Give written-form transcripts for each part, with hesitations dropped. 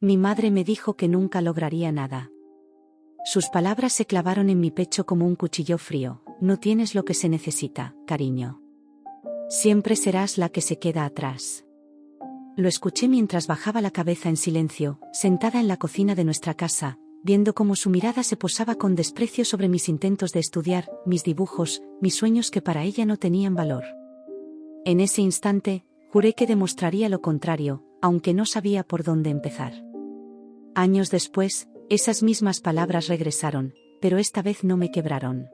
Mi madre me dijo que nunca lograría nada. Sus palabras se clavaron en mi pecho como un cuchillo frío. No tienes lo que se necesita, cariño. Siempre serás la que se queda atrás. Lo escuché mientras bajaba la cabeza en silencio, sentada en la cocina de nuestra casa, viendo cómo su mirada se posaba con desprecio sobre mis intentos de estudiar, mis dibujos, mis sueños que para ella no tenían valor. En ese instante, juré que demostraría lo contrario, aunque no sabía por dónde empezar. Años después, esas mismas palabras regresaron, pero esta vez no me quebraron.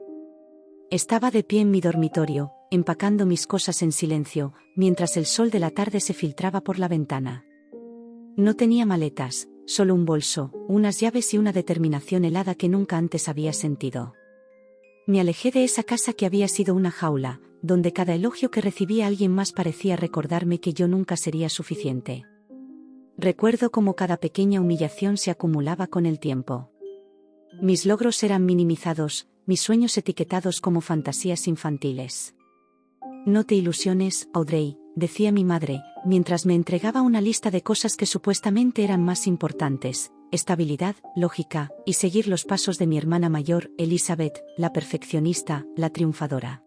Estaba de pie en mi dormitorio, empacando mis cosas en silencio, mientras el sol de la tarde se filtraba por la ventana. No tenía maletas, solo un bolso, unas llaves y una determinación helada que nunca antes había sentido. Me alejé de esa casa que había sido una jaula, donde cada elogio que recibía alguien más parecía recordarme que yo nunca sería suficiente. Recuerdo cómo cada pequeña humillación se acumulaba con el tiempo. Mis logros eran minimizados, mis sueños etiquetados como fantasías infantiles. No te ilusiones, Audrey, decía mi madre, mientras me entregaba una lista de cosas que supuestamente eran más importantes: estabilidad, lógica, y seguir los pasos de mi hermana mayor, Elizabeth, la perfeccionista, la triunfadora.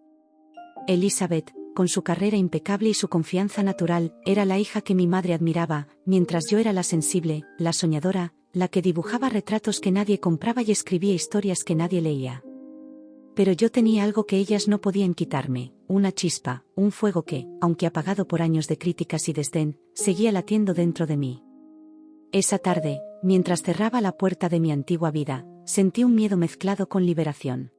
Elizabeth, con su carrera impecable y su confianza natural, era la hija que mi madre admiraba, mientras yo era la sensible, la soñadora, la que dibujaba retratos que nadie compraba y escribía historias que nadie leía. Pero yo tenía algo que ellas no podían quitarme, una chispa, un fuego que, aunque apagado por años de críticas y desdén, seguía latiendo dentro de mí. Esa tarde, mientras cerraba la puerta de mi antigua vida, sentí un miedo mezclado con liberación.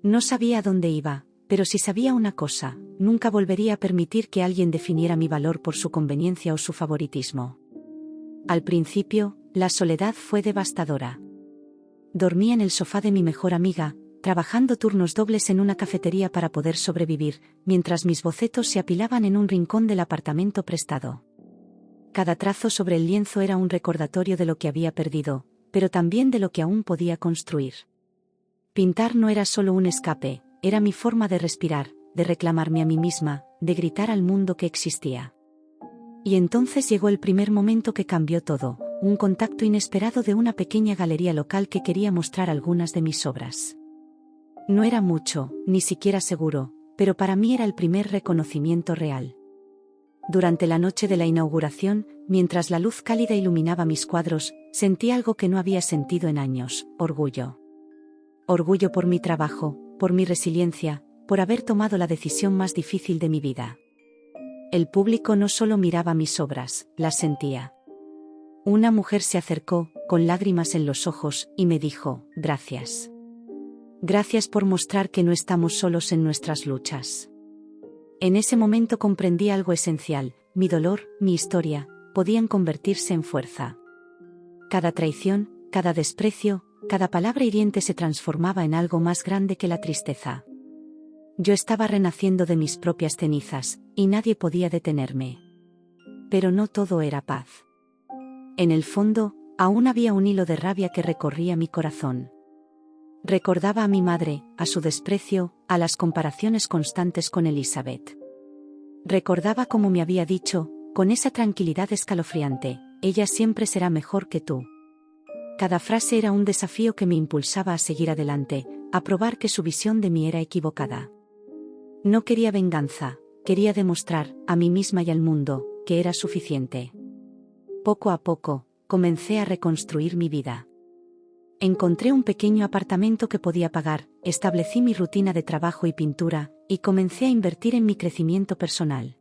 No sabía a dónde iba, pero sí sabía una cosa: nunca volvería a permitir que alguien definiera mi valor por su conveniencia o su favoritismo. Al principio, la soledad fue devastadora. Dormía en el sofá de mi mejor amiga, trabajando turnos dobles en una cafetería para poder sobrevivir, mientras mis bocetos se apilaban en un rincón del apartamento prestado. Cada trazo sobre el lienzo era un recordatorio de lo que había perdido, pero también de lo que aún podía construir. Pintar no era solo un escape, era mi forma de respirar, de reclamarme a mí misma, de gritar al mundo que existía. Y entonces llegó el primer momento que cambió todo: un contacto inesperado de una pequeña galería local que quería mostrar algunas de mis obras. No era mucho, ni siquiera seguro, pero para mí era el primer reconocimiento real. Durante la noche de la inauguración, mientras la luz cálida iluminaba mis cuadros, sentí algo que no había sentido en años: orgullo. Orgullo por mi trabajo, por mi resiliencia, por haber tomado la decisión más difícil de mi vida. El público no solo miraba mis obras, las sentía. Una mujer se acercó, con lágrimas en los ojos, y me dijo: gracias. Gracias por mostrar que no estamos solos en nuestras luchas. En ese momento comprendí algo esencial: mi dolor, mi historia, podían convertirse en fuerza. Cada traición, cada desprecio, cada palabra hiriente se transformaba en algo más grande que la tristeza. Yo estaba renaciendo de mis propias cenizas, y nadie podía detenerme. Pero no todo era paz. En el fondo, aún había un hilo de rabia que recorría mi corazón. Recordaba a mi madre, a su desprecio, a las comparaciones constantes con Elizabeth. Recordaba cómo me había dicho, con esa tranquilidad escalofriante: ella siempre será mejor que tú. Cada frase era un desafío que me impulsaba a seguir adelante, a probar que su visión de mí era equivocada. No quería venganza, quería demostrar, a mí misma y al mundo, que era suficiente. Poco a poco, comencé a reconstruir mi vida. Encontré un pequeño apartamento que podía pagar, establecí mi rutina de trabajo y pintura, y comencé a invertir en mi crecimiento personal.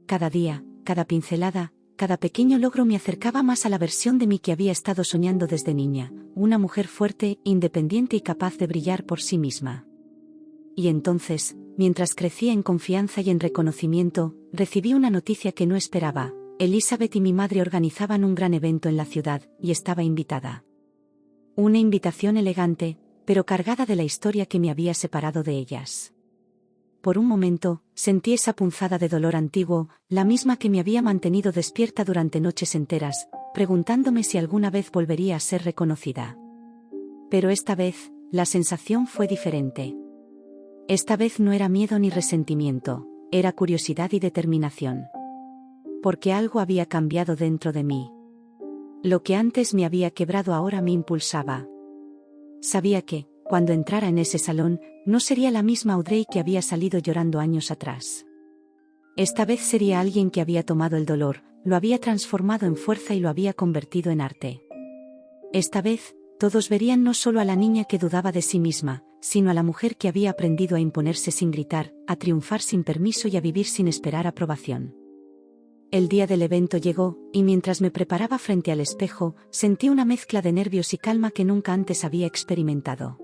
Cada día, cada pincelada, cada pequeño logro me acercaba más a la versión de mí que había estado soñando desde niña: una mujer fuerte, independiente y capaz de brillar por sí misma. Y entonces, mientras crecía en confianza y en reconocimiento, recibí una noticia que no esperaba: Elizabeth y mi madre organizaban un gran evento en la ciudad, y estaba invitada. Una invitación elegante, pero cargada de la historia que me había separado de ellas. Por un momento, sentí esa punzada de dolor antiguo, la misma que me había mantenido despierta durante noches enteras, preguntándome si alguna vez volvería a ser reconocida. Pero esta vez, la sensación fue diferente. Esta vez no era miedo ni resentimiento, era curiosidad y determinación. Porque algo había cambiado dentro de mí. Lo que antes me había quebrado ahora me impulsaba. Sabía que, cuando entrara en ese salón, no sería la misma Audrey que había salido llorando años atrás. Esta vez sería alguien que había tomado el dolor, lo había transformado en fuerza y lo había convertido en arte. Esta vez, todos verían no solo a la niña que dudaba de sí misma, sino a la mujer que había aprendido a imponerse sin gritar, a triunfar sin permiso y a vivir sin esperar aprobación. El día del evento llegó, y mientras me preparaba frente al espejo, sentí una mezcla de nervios y calma que nunca antes había experimentado.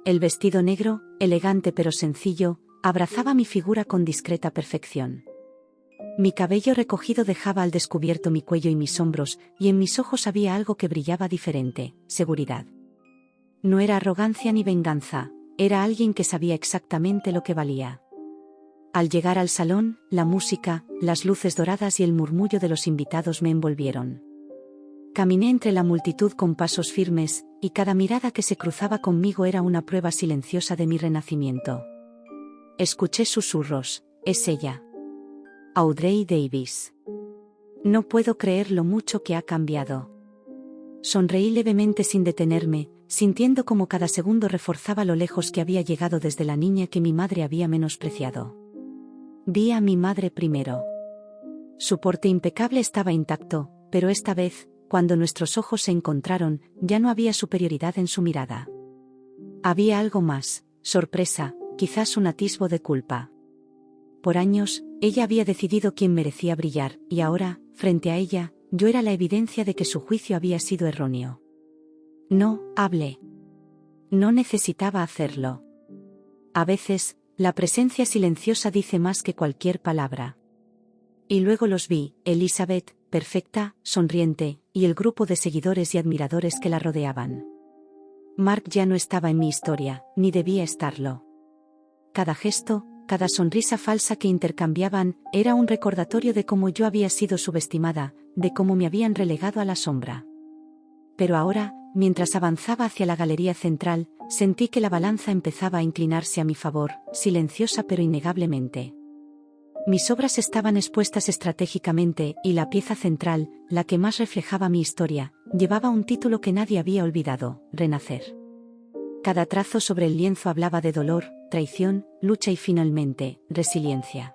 El vestido negro, elegante pero sencillo, abrazaba mi figura con discreta perfección. Mi cabello recogido dejaba al descubierto mi cuello y mis hombros, y en mis ojos había algo que brillaba diferente: seguridad. No era arrogancia ni venganza, era alguien que sabía exactamente lo que valía. Al llegar al salón, la música, las luces doradas y el murmullo de los invitados me envolvieron. Caminé entre la multitud con pasos firmes, y cada mirada que se cruzaba conmigo era una prueba silenciosa de mi renacimiento. Escuché susurros: «Es ella. Audrey Davis. No puedo creer lo mucho que ha cambiado». Sonreí levemente sin detenerme, sintiendo como cada segundo reforzaba lo lejos que había llegado desde la niña que mi madre había menospreciado. Vi a mi madre primero. Su porte impecable estaba intacto, pero esta vez, cuando nuestros ojos se encontraron, ya no había superioridad en su mirada. Había algo más: sorpresa, quizás un atisbo de culpa. Por años, ella había decidido quién merecía brillar, y ahora, frente a ella, yo era la evidencia de que su juicio había sido erróneo. No, hablé. No necesitaba hacerlo. A veces, la presencia silenciosa dice más que cualquier palabra. Y luego los vi: Elizabeth, perfecta, sonriente, y el grupo de seguidores y admiradores que la rodeaban. Mark ya no estaba en mi historia, ni debía estarlo. Cada gesto, cada sonrisa falsa que intercambiaban, era un recordatorio de cómo yo había sido subestimada, de cómo me habían relegado a la sombra. Pero ahora, mientras avanzaba hacia la galería central, sentí que la balanza empezaba a inclinarse a mi favor, silenciosa pero innegablemente. Mis obras estaban expuestas estratégicamente, y la pieza central, la que más reflejaba mi historia, llevaba un título que nadie había olvidado: Renacer. Cada trazo sobre el lienzo hablaba de dolor, traición, lucha y finalmente, resiliencia.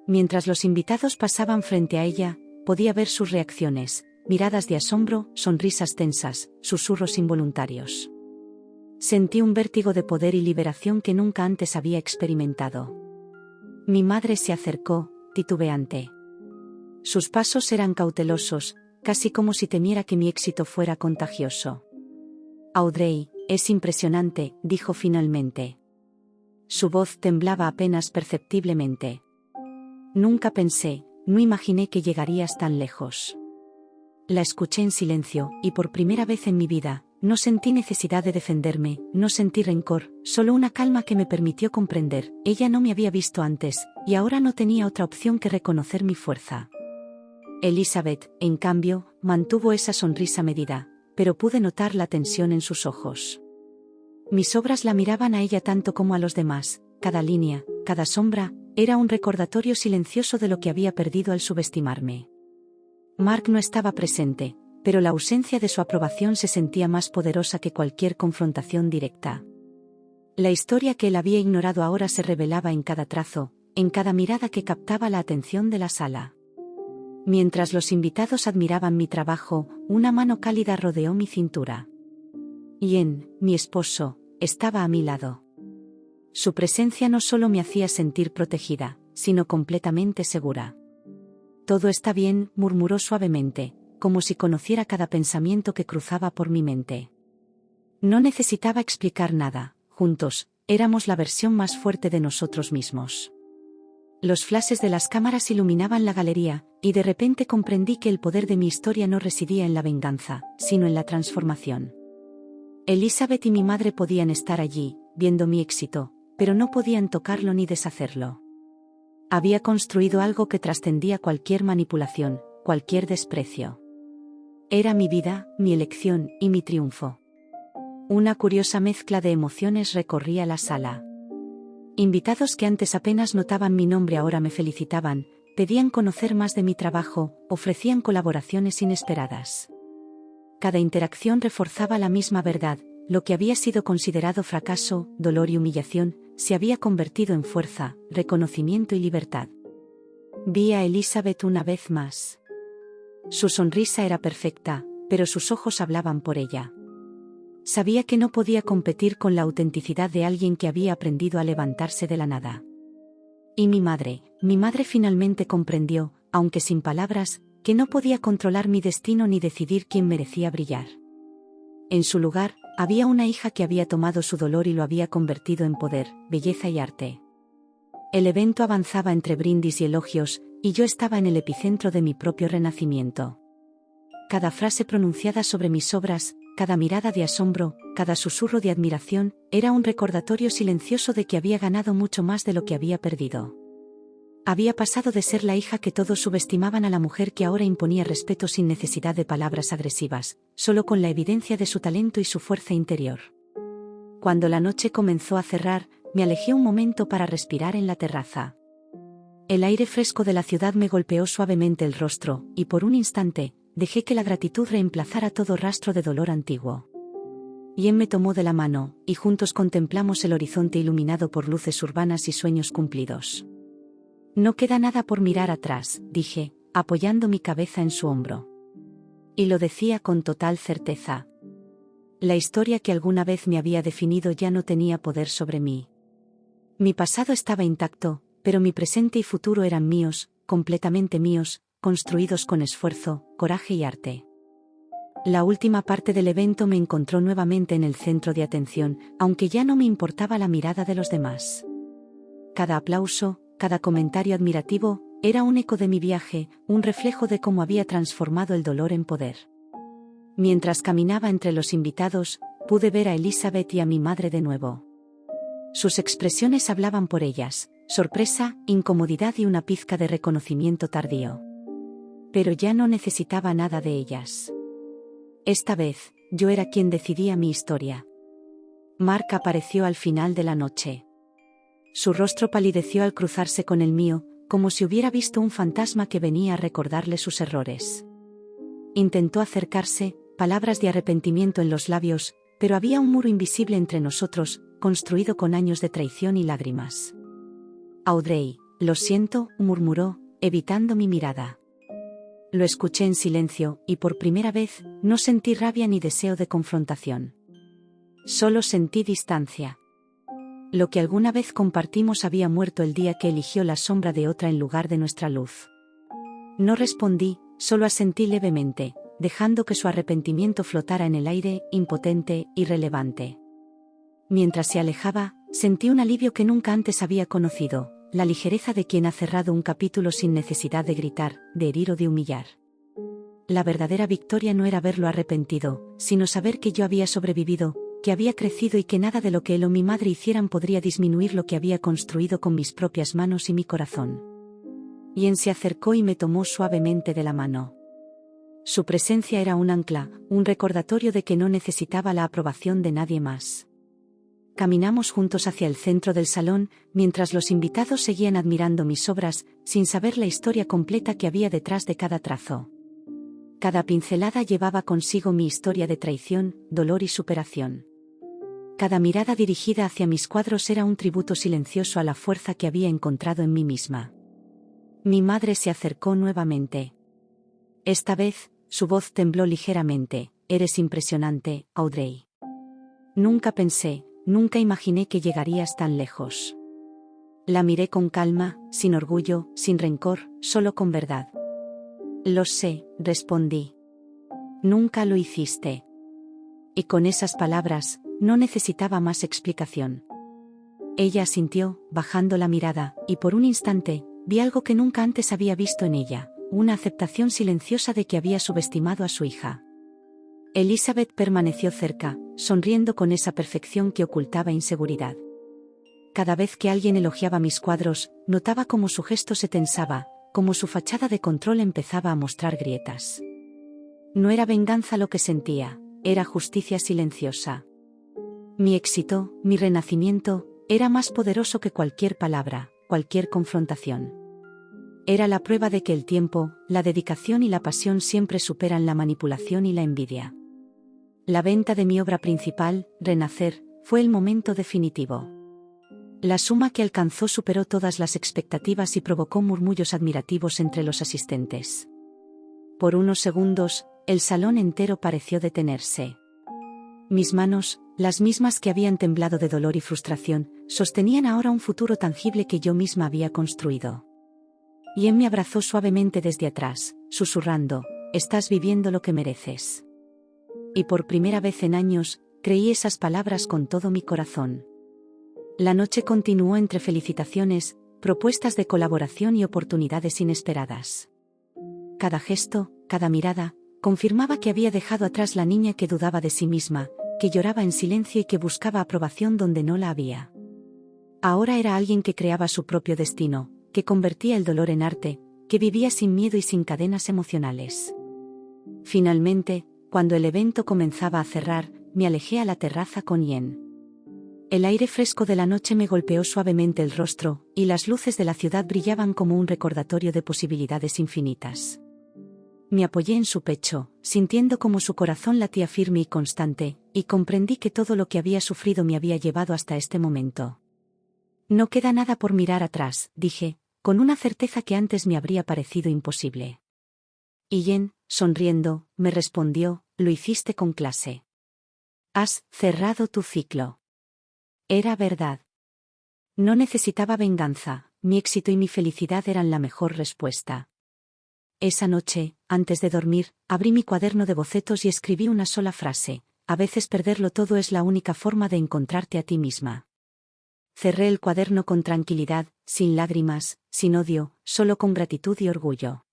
Mientras los invitados pasaban frente a ella, podía ver sus reacciones: miradas de asombro, sonrisas tensas, susurros involuntarios. Sentí un vértigo de poder y liberación que nunca antes había experimentado. Mi madre se acercó, titubeante. Sus pasos eran cautelosos, casi como si temiera que mi éxito fuera contagioso. «Audrey, es impresionante», dijo finalmente. Su voz temblaba apenas perceptiblemente. «Nunca pensé, no imaginé que llegarías tan lejos». La escuché en silencio, y por primera vez en mi vida, no sentí necesidad de defenderme, no sentí rencor, solo una calma que me permitió comprender: ella no me había visto antes, y ahora no tenía otra opción que reconocer mi fuerza. Elizabeth, en cambio, mantuvo esa sonrisa medida, pero pude notar la tensión en sus ojos. Mis obras la miraban a ella tanto como a los demás: cada línea, cada sombra, era un recordatorio silencioso de lo que había perdido al subestimarme. Mark no estaba presente, pero la ausencia de su aprobación se sentía más poderosa que cualquier confrontación directa. La historia que él había ignorado ahora se revelaba en cada trazo, en cada mirada que captaba la atención de la sala. Mientras los invitados admiraban mi trabajo, una mano cálida rodeó mi cintura. Ian, mi esposo, estaba a mi lado. Su presencia no solo me hacía sentir protegida, sino completamente segura. «Todo está bien», murmuró suavemente, como si conociera cada pensamiento que cruzaba por mi mente. No necesitaba explicar nada: juntos, éramos la versión más fuerte de nosotros mismos. Los flashes de las cámaras iluminaban la galería, y de repente comprendí que el poder de mi historia no residía en la venganza, sino en la transformación. Elizabeth y mi madre podían estar allí, viendo mi éxito, pero no podían tocarlo ni deshacerlo. Había construido algo que trascendía cualquier manipulación, cualquier desprecio. Era mi vida, mi elección y mi triunfo. Una curiosa mezcla de emociones recorría la sala. Invitados que antes apenas notaban mi nombre ahora me felicitaban, pedían conocer más de mi trabajo, ofrecían colaboraciones inesperadas. Cada interacción reforzaba la misma verdad: lo que había sido considerado fracaso, dolor y humillación, se había convertido en fuerza, reconocimiento y libertad. Vi a Elizabeth una vez más. Su sonrisa era perfecta, pero sus ojos hablaban por ella. Sabía que no podía competir con la autenticidad de alguien que había aprendido a levantarse de la nada. Y mi madre finalmente comprendió, aunque sin palabras, que no podía controlar mi destino ni decidir quién merecía brillar. En su lugar, había una hija que había tomado su dolor y lo había convertido en poder, belleza y arte. El evento avanzaba entre brindis y elogios, y yo estaba en el epicentro de mi propio renacimiento. Cada frase pronunciada sobre mis obras, cada mirada de asombro, cada susurro de admiración, era un recordatorio silencioso de que había ganado mucho más de lo que había perdido. Había pasado de ser la hija que todos subestimaban a la mujer que ahora imponía respeto sin necesidad de palabras agresivas, solo con la evidencia de su talento y su fuerza interior. Cuando la noche comenzó a cerrar, me alejé un momento para respirar en la terraza. El aire fresco de la ciudad me golpeó suavemente el rostro, y por un instante, dejé que la gratitud reemplazara todo rastro de dolor antiguo. Ian me tomó de la mano, y juntos contemplamos el horizonte iluminado por luces urbanas y sueños cumplidos. No queda nada por mirar atrás, dije, apoyando mi cabeza en su hombro. Y lo decía con total certeza. La historia que alguna vez me había definido ya no tenía poder sobre mí. Mi pasado estaba intacto, pero mi presente y futuro eran míos, completamente míos, construidos con esfuerzo, coraje y arte. La última parte del evento me encontró nuevamente en el centro de atención, aunque ya no me importaba la mirada de los demás. Cada aplauso, cada comentario admirativo, era un eco de mi viaje, un reflejo de cómo había transformado el dolor en poder. Mientras caminaba entre los invitados, pude ver a Elizabeth y a mi madre de nuevo. Sus expresiones hablaban por ellas: sorpresa, incomodidad y una pizca de reconocimiento tardío. Pero ya no necesitaba nada de ellas. Esta vez, yo era quien decidía mi historia. Mark apareció al final de la noche. Su rostro palideció al cruzarse con el mío, como si hubiera visto un fantasma que venía a recordarle sus errores. Intentó acercarse, palabras de arrepentimiento en los labios, pero había un muro invisible entre nosotros, construido con años de traición y lágrimas. Audrey, lo siento, murmuró, evitando mi mirada. Lo escuché en silencio, y por primera vez, no sentí rabia ni deseo de confrontación. Solo sentí distancia. Lo que alguna vez compartimos había muerto el día que eligió la sombra de otra en lugar de nuestra luz. No respondí, solo asentí levemente, dejando que su arrepentimiento flotara en el aire, impotente, irrelevante. Mientras se alejaba, sentí un alivio que nunca antes había conocido, la ligereza de quien ha cerrado un capítulo sin necesidad de gritar, de herir o de humillar. La verdadera victoria no era verlo arrepentido, sino saber que yo había sobrevivido, que había crecido y que nada de lo que él o mi madre hicieran podría disminuir lo que había construido con mis propias manos y mi corazón. Ian se acercó y me tomó suavemente de la mano. Su presencia era un ancla, un recordatorio de que no necesitaba la aprobación de nadie más. Caminamos juntos hacia el centro del salón, mientras los invitados seguían admirando mis obras, sin saber la historia completa que había detrás de cada trazo. Cada pincelada llevaba consigo mi historia de traición, dolor y superación. Cada mirada dirigida hacia mis cuadros era un tributo silencioso a la fuerza que había encontrado en mí misma. Mi madre se acercó nuevamente. Esta vez, su voz tembló ligeramente: eres impresionante, Audrey. Nunca imaginé que llegarías tan lejos. La miré con calma, sin orgullo, sin rencor, solo con verdad. Lo sé, respondí. Nunca lo hiciste. Y con esas palabras, no necesitaba más explicación. Ella asintió, bajando la mirada, y por un instante, vi algo que nunca antes había visto en ella, una aceptación silenciosa de que había subestimado a su hija. Elizabeth permaneció cerca, sonriendo con esa perfección que ocultaba inseguridad. Cada vez que alguien elogiaba mis cuadros, notaba cómo su gesto se tensaba, como su fachada de control empezaba a mostrar grietas. No era venganza lo que sentía, era justicia silenciosa. Mi éxito, mi renacimiento, era más poderoso que cualquier palabra, cualquier confrontación. Era la prueba de que el tiempo, la dedicación y la pasión siempre superan la manipulación y la envidia. La venta de mi obra principal, Renacer, fue el momento definitivo. La suma que alcanzó superó todas las expectativas y provocó murmullos admirativos entre los asistentes. Por unos segundos, el salón entero pareció detenerse. Mis manos, las mismas que habían temblado de dolor y frustración, sostenían ahora un futuro tangible que yo misma había construido. Y él me abrazó suavemente desde atrás, susurrando: «Estás viviendo lo que mereces». Y por primera vez en años, creí esas palabras con todo mi corazón. La noche continuó entre felicitaciones, propuestas de colaboración y oportunidades inesperadas. Cada gesto, cada mirada, confirmaba que había dejado atrás la niña que dudaba de sí misma, que lloraba en silencio y que buscaba aprobación donde no la había. Ahora era alguien que creaba su propio destino, que convertía el dolor en arte, que vivía sin miedo y sin cadenas emocionales. Finalmente, cuando el evento comenzaba a cerrar, me alejé a la terraza con Yen. El aire fresco de la noche me golpeó suavemente el rostro, y las luces de la ciudad brillaban como un recordatorio de posibilidades infinitas. Me apoyé en su pecho, sintiendo como su corazón latía firme y constante, y comprendí que todo lo que había sufrido me había llevado hasta este momento. «No queda nada por mirar atrás», dije, con una certeza que antes me habría parecido imposible. Y Yen, sonriendo, me respondió: «Lo hiciste con clase. Has cerrado tu ciclo». Era verdad. No necesitaba venganza, mi éxito y mi felicidad eran la mejor respuesta. Esa noche, antes de dormir, abrí mi cuaderno de bocetos y escribí una sola frase: «A veces perderlo todo es la única forma de encontrarte a ti misma». Cerré el cuaderno con tranquilidad, sin lágrimas, sin odio, solo con gratitud y orgullo.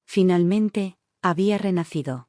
Finalmente, había renacido.